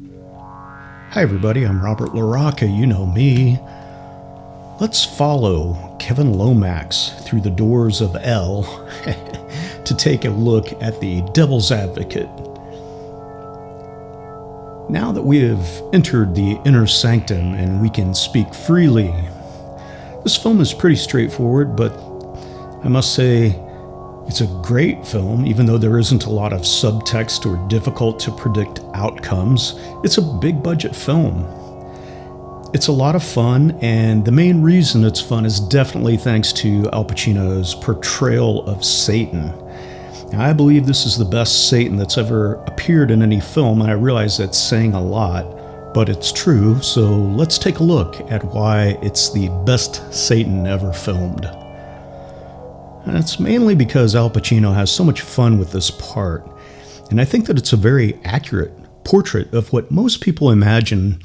Hi everybody, I'm Robert LaRocca, you know me. Let's follow Kevin Lomax through the doors of L to take a look at the Devil's Advocate. Now that we have entered the inner sanctum and we can speak freely, this film is pretty straightforward, but I must say it's a great film, even though there isn't a lot of subtext or difficult to predict outcomes. It's a big budget film. It's a lot of fun, and the main reason it's fun is definitely thanks to Al Pacino's portrayal of Satan. Now, I believe this is the best Satan that's ever appeared in any film, and I realize that's saying a lot, but it's true, so let's take a look at why it's the best Satan ever filmed. And it's mainly because Al Pacino has so much fun with this part, and I think that it's a very accurate portrait of what most people imagine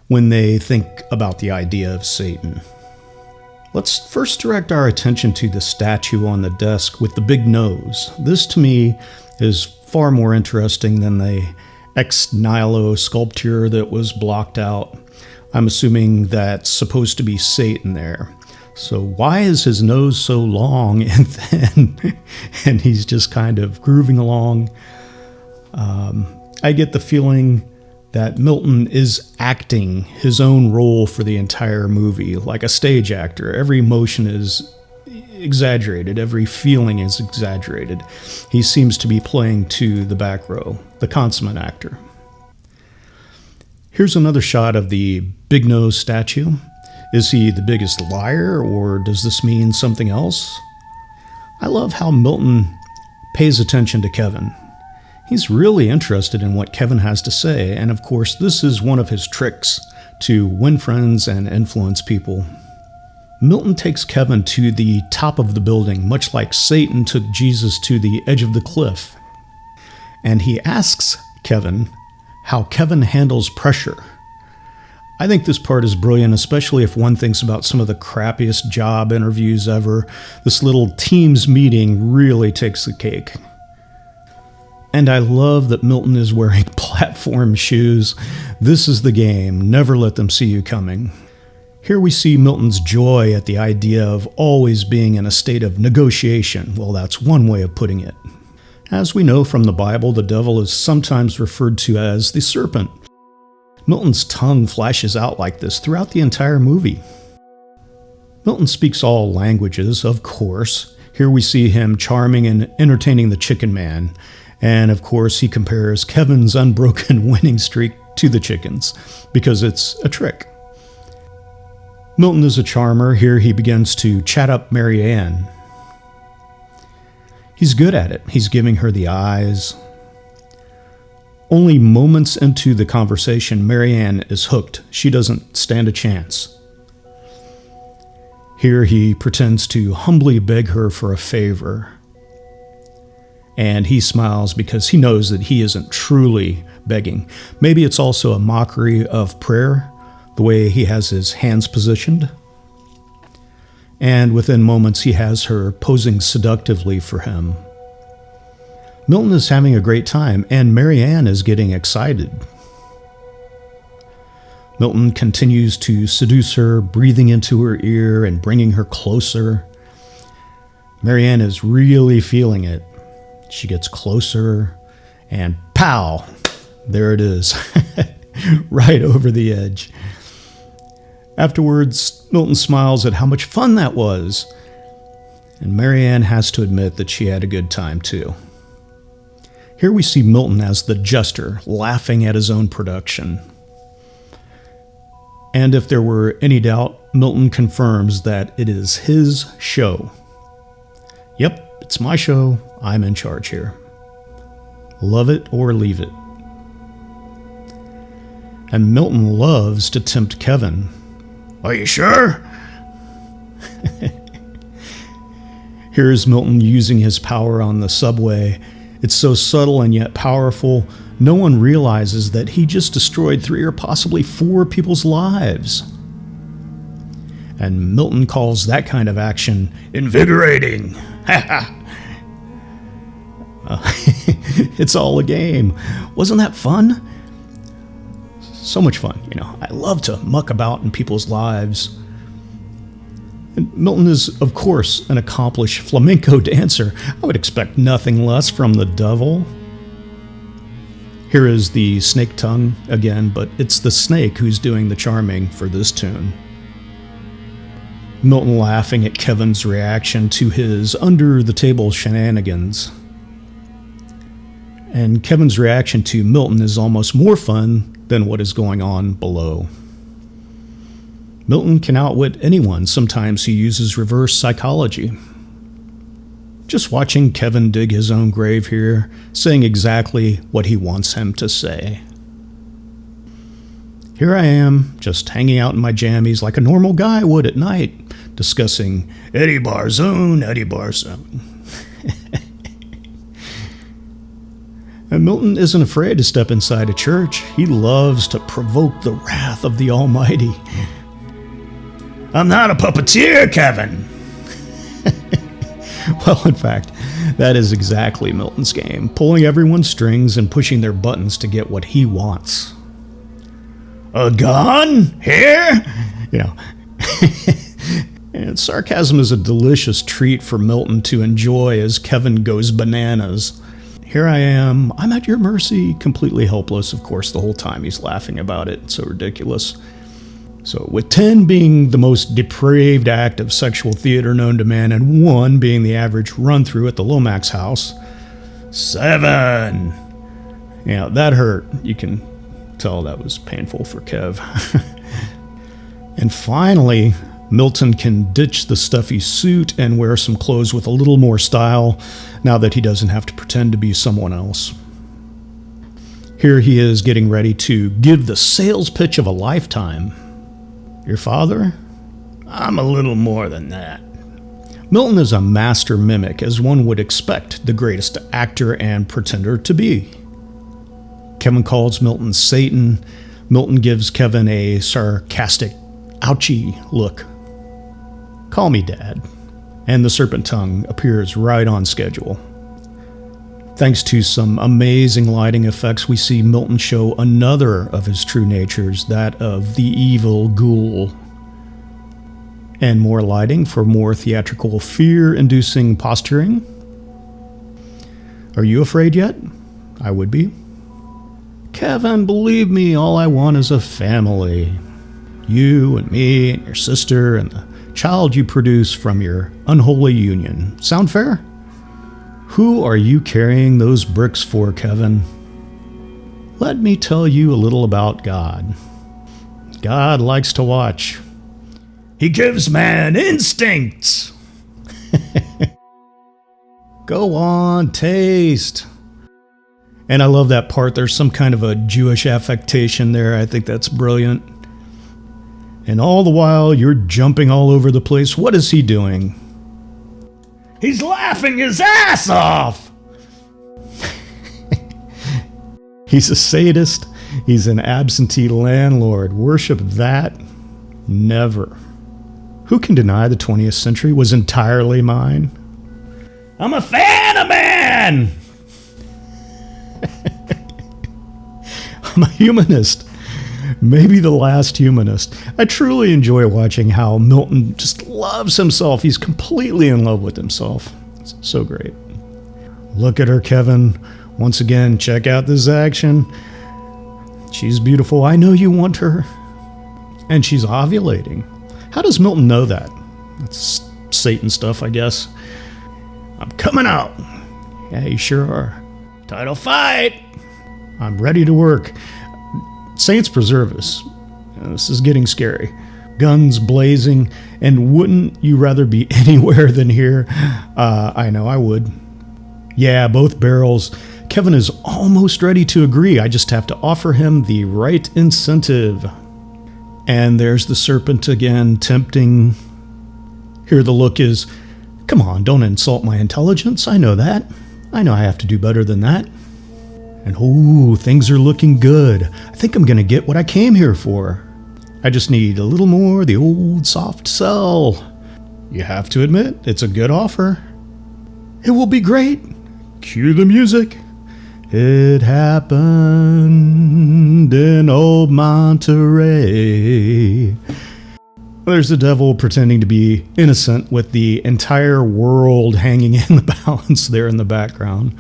when they think about the idea of Satan. Let's first direct our attention to the statue on the desk with the big nose. This, to me, is far more interesting than the ex nihilo sculpture that was blocked out. I'm assuming that's supposed to be Satan there. So why is his nose so long and thin, and he's just kind of grooving along? I get the feeling that Milton is acting his own role for the entire movie, like a stage actor. Every emotion is exaggerated, every feeling is exaggerated. He seems to be playing to the back row, the consummate actor. Here's another shot of the big nose statue. Is he the biggest liar, or does this mean something else? I love how Milton pays attention to Kevin. He's really interested in what Kevin has to say, and of course, this is one of his tricks to win friends and influence people. Milton takes Kevin to the top of the building, much like Satan took Jesus to the edge of the cliff. And he asks Kevin how Kevin handles pressure. I think this part is brilliant, especially if one thinks about some of the crappiest job interviews ever. This little Teams meeting really takes the cake. And I love that Milton is wearing platform shoes. This is the game. Never let them see you coming. Here we see Milton's joy at the idea of always being in a state of negotiation. Well, that's one way of putting it. As we know from the Bible, the devil is sometimes referred to as the serpent. Milton's tongue flashes out like this throughout the entire movie. Milton speaks all languages, of course. Here we see him charming and entertaining the chicken man. And of course, he compares Kevin's unbroken winning streak to the chickens, because it's a trick. Milton is a charmer. Here he begins to chat up Mary Ann. He's good at it. He's giving her the eyes. Only moments into the conversation, Mary Ann is hooked. She doesn't stand a chance. Here he pretends to humbly beg her for a favor. And he smiles because he knows that he isn't truly begging. Maybe it's also a mockery of prayer, the way he has his hands positioned. And within moments, he has her posing seductively for him. Milton is having a great time, and Mary Ann is getting excited. Milton continues to seduce her, breathing into her ear and bringing her closer. Mary Ann is really feeling it. She gets closer, and pow! There it is, right over the edge. Afterwards, Milton smiles at how much fun that was, and Mary Ann has to admit that she had a good time too. Here we see Milton as the jester, laughing at his own production. And if there were any doubt, Milton confirms that it is his show. Yep, it's my show. I'm in charge here. Love it or leave it. And Milton loves to tempt Kevin. Are you sure? Here's Milton using his power on the subway. It's so subtle and yet powerful, no one realizes that he just destroyed 3 or possibly 4 people's lives. And Milton calls that kind of action invigorating. It's all a game. Wasn't that fun? So much fun, I love to muck about in people's lives. And Milton is, of course, an accomplished flamenco dancer. I would expect nothing less from the devil. Here is the snake tongue again, but it's the snake who's doing the charming for this tune. Milton laughing at Kevin's reaction to his under-the-table shenanigans. And Kevin's reaction to Milton is almost more fun than what is going on below. Milton can outwit anyone. Sometimes he uses reverse psychology. Just watching Kevin dig his own grave here, saying exactly what he wants him to say. Here I am, just hanging out in my jammies like a normal guy would at night, discussing Eddie Barzone, Eddie Barzone. And Milton isn't afraid to step inside a church. He loves to provoke the wrath of the Almighty. I'm not a puppeteer, Kevin. Well, in fact, that is exactly Milton's game, pulling everyone's strings and pushing their buttons to get what he wants. A gun? Here? And sarcasm is a delicious treat for Milton to enjoy as Kevin goes bananas. Here I am, I'm at your mercy, completely helpless. Of course, the whole time he's laughing about it. It's so ridiculous. So, with 10 being the most depraved act of sexual theater known to man, and 1 being the average run-through at the Lomax house, 7. That hurt. You can tell that was painful for Kev. And finally, Milton can ditch the stuffy suit and wear some clothes with a little more style now that he doesn't have to pretend to be someone else. Here he is getting ready to give the sales pitch of a lifetime. Your father? I'm a little more than that. Milton is a master mimic, as one would expect the greatest actor and pretender to be. Kevin calls Milton Satan. Milton gives Kevin a sarcastic, ouchie look. Call me Dad. And the serpent tongue appears right on schedule. Thanks to some amazing lighting effects, we see Milton show another of his true natures, that of the evil ghoul. And more lighting for more theatrical, fear-inducing posturing. Are you afraid yet? I would be. Kevin, believe me, all I want is a family. You and me and your sister and the child you produce from your unholy union. Sound fair? Who are you carrying those bricks for, Kevin? Let me tell you a little about God. God likes to watch. He gives man instincts. Go on, taste. And I love that part. There's some kind of a Jewish affectation there. I think that's brilliant. And all the while, you're jumping all over the place. What is he doing? He's laughing his ass off! He's a sadist. He's an absentee landlord. Worship that? Never. Who can deny the 20th century was entirely mine? I'm a fan of man! I'm a humanist. Maybe the last humanist. I truly enjoy watching how Milton just loves himself. He's completely in love with himself. It's so great. Look at her, Kevin. Once again, check out this action. She's beautiful. I know you want her. And she's ovulating. How does Milton know that? That's Satan stuff, I guess. I'm coming out. Yeah, you sure are. Title fight. I'm ready to work. Saints preserve us. This is getting scary. Guns blazing, and wouldn't you rather be anywhere than here? I know I would. Yeah, both barrels. Kevin is almost ready to agree. I just have to offer him the right incentive. And there's the serpent again, tempting. Here the look is, come on, don't insult my intelligence. I know that. I know I have to do better than that. And ooh, things are looking good. I think I'm going to get what I came here for. I just need a little more of the old soft sell. You have to admit, it's a good offer. It will be great. Cue the music. It happened in old Monterey. There's the devil pretending to be innocent with the entire world hanging in the balance there in the background.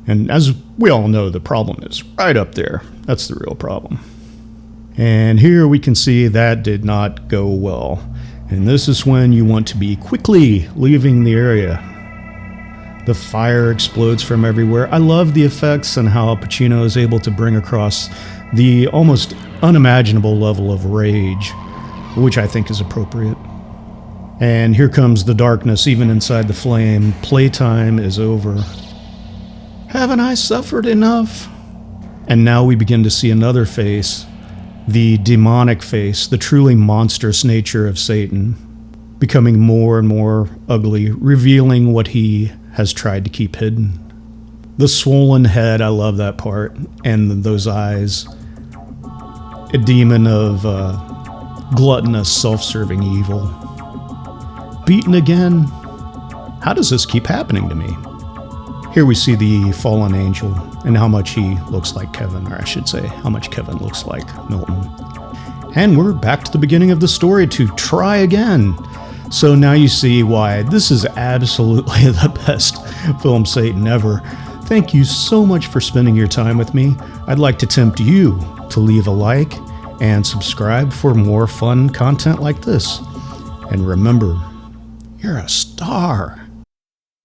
And as we all know, the problem is right up there. That's the real problem. And here we can see that did not go well. And this is when you want to be quickly leaving the area. The fire explodes from everywhere. I love the effects and how Pacino is able to bring across the almost unimaginable level of rage, which I think is appropriate. And here comes the darkness, even inside the flame. Playtime is over. Haven't I suffered enough? And now we begin to see another face, the demonic face, the truly monstrous nature of Satan, becoming more and more ugly, revealing what he has tried to keep hidden. The swollen head, I love that part, and those eyes. A demon of gluttonous, self-serving evil. Beaten again? How does this keep happening to me? Here we see the fallen angel and how much he looks like Kevin, or I should say, how much Kevin looks like Milton. And we're back to the beginning of the story to try again. So now you see why this is absolutely the best film Satan ever. Thank you so much for spending your time with me. I'd like to tempt you to leave a like and subscribe for more fun content like this. And remember, you're a star.